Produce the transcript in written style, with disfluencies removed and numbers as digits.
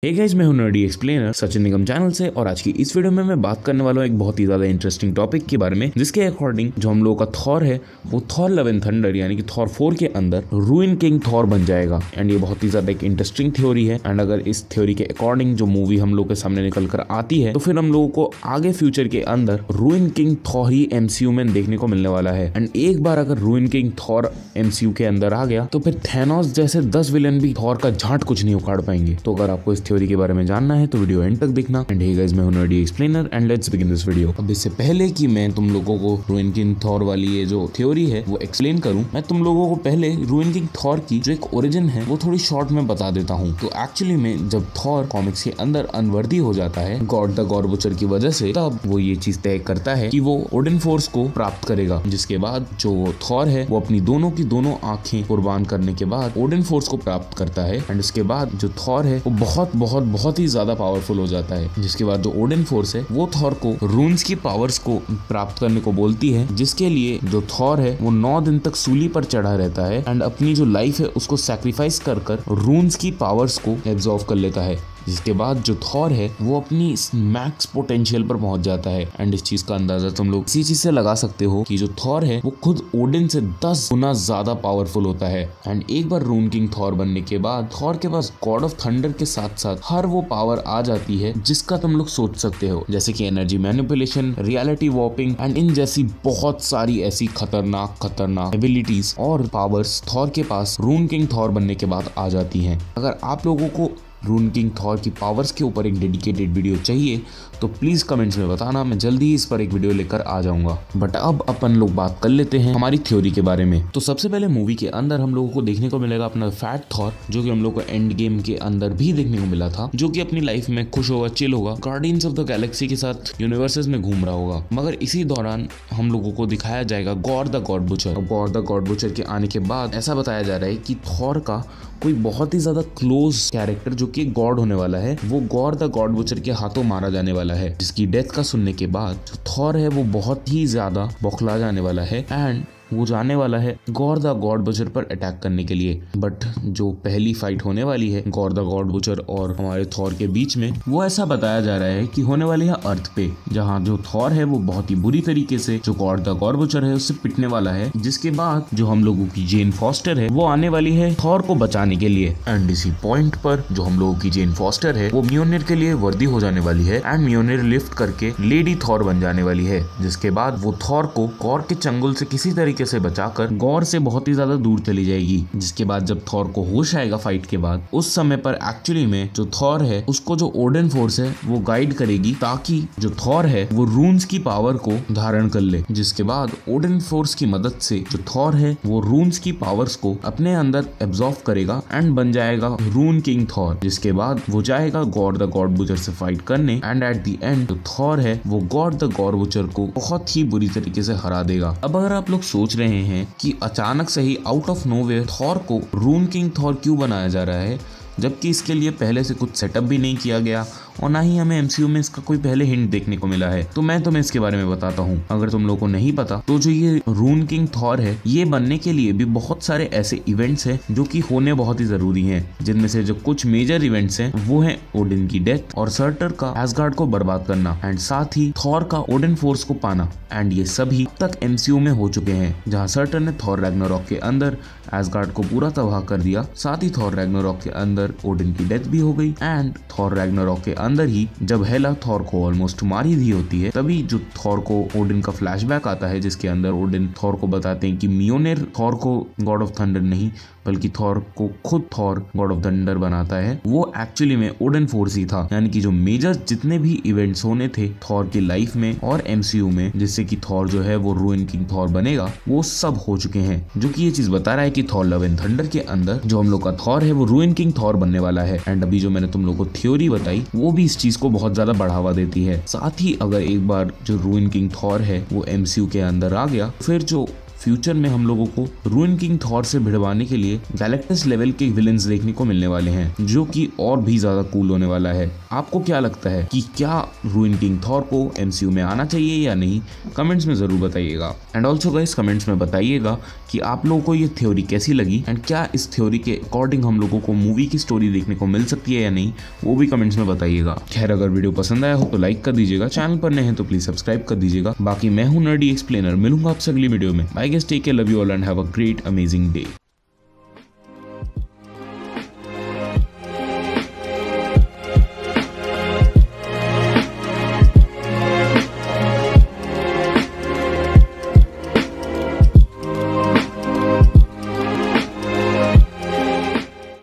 Hey guys, मैं हूं nerdy explainer Sachin निगम channel से। और आज की इस वीडियो में मैं बात करने वाला हूं एक बहुत ही ज्यादा इंटरेस्टिंग टॉपिक के बारे में, जिसके अकॉर्डिंग जो हम लोगों का थॉर है वो थॉर लव एंड थंडर यानी कि थॉर 4 के अंदर रूइन किंग थॉर बन जाएगा। एंड ये बहुत ही ज्यादा एक इंटरेस्टिंग थ्योरी है। एंड अगर इस थ्योरी के अकॉर्डिंग जो मूवी हम लोग के सामने निकल कर आती है तो फिर हम लोगों को आगे फ्यूचर के अंदर रूइन किंग थॉर ही एमसीयू में देखने को मिलने वाला है। एंड एक बार अगर रूइन किंग थॉर एमसीयू के अंदर आ गया तो फिर थैनोस जैसे 10 विलन भी थॉर का झाट कुछ नहीं उखाड़ पाएंगे। तो अगर आपको इस थ्योरी के बारे में जानना है तो वीडियो एंड तक देखना। एंड हे गाइस, मैं हूं nerdy explainer and let's begin this video. अब इससे पहले कि मैं तुम लोगों को रूइन किंग थॉर वाली ये जो थ्योरी है वो एक्सप्लेन करूं, मैं तुम लोगों को पहले रूइन किंग थॉर की जो एक ओरिजिन है वो थोड़ी शॉर्ट में बता देता हूं। तो एक्चुअली में जब थॉर कॉमिक्स के अंदर अनवर्दी हो जाता है गॉड द गॉड बुचर की वजह से, तब वो ये चीज तय करता है कि वो ओडिन फोर्स को प्राप्त करेगा। जिसके बाद जो थॉर है वो अपनी दोनों की दोनों आंखें कुर्बान करने के बाद ओडिन फोर्स को प्राप्त करता है। एंड इसके बाद जो थॉर है वो बहुत ही ज्यादा पावरफुल हो जाता है। जिसके बाद जो ओडिन फोर्स है वो थॉर को रून्स की पावर्स को प्राप्त करने को बोलती है, जिसके लिए जो थॉर है वो 9 दिन तक सूली पर चढ़ा रहता है एंड अपनी जो लाइफ है उसको सैक्रिफाइस कर रून्स की पावर्स को एब्जॉर्व कर लेता है। जिसके बाद जो थॉर है वो अपनी मैक्स पोटेंशियल पर पहुंच जाता है। एंड इस चीज का अंदाजा तुम लोग इसी चीज से लगा सकते हो कि जो थॉर है वो खुद ओडिन से 10 गुना ज्यादा पावरफुल होता है। एंड एक बार रून किंग थॉर बनने के बाद थॉर के पास गॉड ऑफ थंडर के साथ साथ हर वो पावर आ जाती है जिसका तुम लोग सोच सकते हो, जैसे कि energy manipulation, reality warping and in जैसी बहुत सारी ऐसी खतरनाक एबिलिटीज और पावर्स थॉर के पास रून किंग थॉर बनने के बाद आ जाती हैं। अगर आप लोगों को रून किंग थॉर की पावर्स के ऊपर एक डेडिकेटेड वीडियो चाहिए तो प्लीज कमेंट्स में बताना, मैं जल्दी ही इस पर एक वीडियो लेकर आ जाऊंगा। बट अब अपन लोग बात कर लेते हैं हमारी थ्योरी के बारे में। तो सबसे पहले मूवी के अंदर हम लोगों को देखने को मिलेगा अपना फैट थॉर, जो कि हम लोग को एंड गेम के अंदर भी देखने को मिला था, जो कि अपनी लाइफ में खुश होगा, चिल होगा, गार्डियंस ऑफ द गैलेक्सी के साथ यूनिवर्सेस में घूम रहा होगा। मगर इसी दौरान हम लोगों को दिखाया जाएगा God the God butcher. God the God butcher के आने के बाद ऐसा बताया जा रहा है कि थॉर का कोई बहुत ही ज्यादा क्लोज कैरेक्टर जो कि गॉड होने वाला है वो गॉड द गॉड बुचर के हाथों मारा जाने वाला है, जिसकी डेथ का सुनने के बाद जो थॉर है वो बहुत ही ज्यादा बौखला जाने वाला है एंड वो जाने वाला है गॉड द गॉड बुचर पर अटैक करने के लिए। बट जो पहली फाइट होने वाली है गॉड द गॉड बुचर और हमारे थॉर के बीच में, वो ऐसा बताया जा रहा है कि होने वाली है अर्थ पे, जहां जो थॉर है वो बहुत ही बुरी तरीके से जो गॉड द गॉड बुचर है उससे पिटने वाला है। जिसके बाद जो हम लोगों की जेन फॉस्टर है वो आने वाली है थॉर को बचाने के लिए। एंड इसी पॉइंट पर जो हम लोगों की जेन फॉस्टर है वो म्योनिर के लिए वर्दी हो जाने वाली है एंड म्योनिर लिफ्ट करके लेडी थॉर बन जाने वाली है। जिसके बाद वो थॉर को गॉर के चंगुल से किसी तरीके से बचाकर गॉर से बहुत ही ज्यादा दूर चली जाएगी। जिसके बाद जब थॉर को होश आएगा फाइट के बाद, उस समय पर एक्चुअली में जो थॉर है उसको जो ओडिन फोर्स है वो गाइड करेगी ताकि जो थॉर है वो रून्स की पावर को धारण कर ले। जिसके बाद ओडिन फोर्स की मदद से जो थॉर है वो रून्स की पावर्स को अपने अंदर एब्जॉर्व करेगा एंड बन जाएगा रून किंग थॉर। जिसके बाद वो जाएगा गॉड द गॉड बुचर से फाइट करने एंड एट द एंड जो थॉर है वो गॉड द गॉड बुचर को बहुत ही बुरी तरीके से हरा देगा। अब अगर आप लोग सोच रहे हैं कि अचानक से ही आउट ऑफ नोवेयर थॉर को रून किंग थॉर क्यों बनाया जा रहा है, जबकि इसके लिए पहले से कुछ सेटअप भी नहीं किया गया और ना ही हमें एमसीयू में इसका कोई पहले हिंट देखने को मिला है, तो मैं तुम्हें इसके बारे में बताता हूँ। अगर तुम लोगों को नहीं पता तो जो ये रून किंग थॉर है ये बनने के लिए भी बहुत सारे ऐसे इवेंट्स हैं जो कि होने बहुत ही जरूरी हैं, जिनमें से जो कुछ मेजर इवेंट्स हैं वो है ओडिन की डेथ और सर्टर का एसगार्ड को बर्बाद करना एंड साथ ही थॉर का ओडिन फोर्स को पाना। एंड ये सभी तक एमसीयू में हो चुके हैं, जहाँ सर्टर ने थॉर रैग्नारॉक के अंदर एसगार्ड को पूरा तबाह कर दिया। साथ ही थॉर रैग्नारॉक के अंदर ओडिन की डेथ भी हो गई एंड थॉर रैग्नारॉक के अंदर ही जब हेला थॉर को ऑलमोस्ट मार ही दी होती है, तभी जो थॉर को ओडिन का फ्लैशबैक आता है, जिसके अंदर ओडिन थॉर को बताते हैं कि म्योनिर थॉर को गॉड ऑफ थंडर नहीं बल्कि थॉर को खुद थॉर गॉड ऑफ थंडर बनाता है। वो एक्चुअली में ओडिन फोर्स ही था। यानी कि जो मेजर जितने भी इवेंट्स होने थे थॉर की लाइफ में और एमसीयू में, जिससे कि थॉर जो है वो रूइन किंग थॉर बनेगा, वो सब हो चुके हैं। जो कि ये चीज बता रहा है कि थॉर लव एंड थंडर के अंदर जो हम लोग का थॉर है वो रूइन किंग थॉर बनने वाला है। एंड अभी जो मैंने तुम लोग को थ्योरी बताई वो भी इस चीज को बहुत ज्यादा बढ़ावा देती है। साथ ही अगर एक बार जो रूइन किंग थॉर है वो एमसीयू के अंदर आ गया, फिर जो फ्यूचर में हम लोगों को रूइन किंग थॉर से भिड़वाने के लिए गैलेक्टस लेवल के विलेंस देखने को मिलने वाले हैं, जो कि और भी ज्यादा कूल होने वाला है। आपको क्या लगता है कि क्या रूइन किंग थॉर को एमसीयू में आना चाहिए या नहीं? कमेंट्स में जरूर बताइएगा। एंड ऑल्सो गाइस कमेंट्स में बताइएगा कि आप लोगों को ये थ्योरी कैसी लगी एंड क्या इस थ्योरी के अकॉर्डिंग हम लोगों को मूवी की स्टोरी देखने को मिल सकती है या नहीं, वो भी कमेंट्स में बताइएगा। खैर अगर वीडियो पसंद आया हो तो लाइक कर दीजिएगा, चैनल पर नए हैं तो प्लीज सब्सक्राइब कर दीजिएगा। बाकी मैं हूं नर्डी एक्सप्लेनर, मिलूंगा आपसे अगली वीडियो में। Bye guys, take care, love you all and have a great amazing day.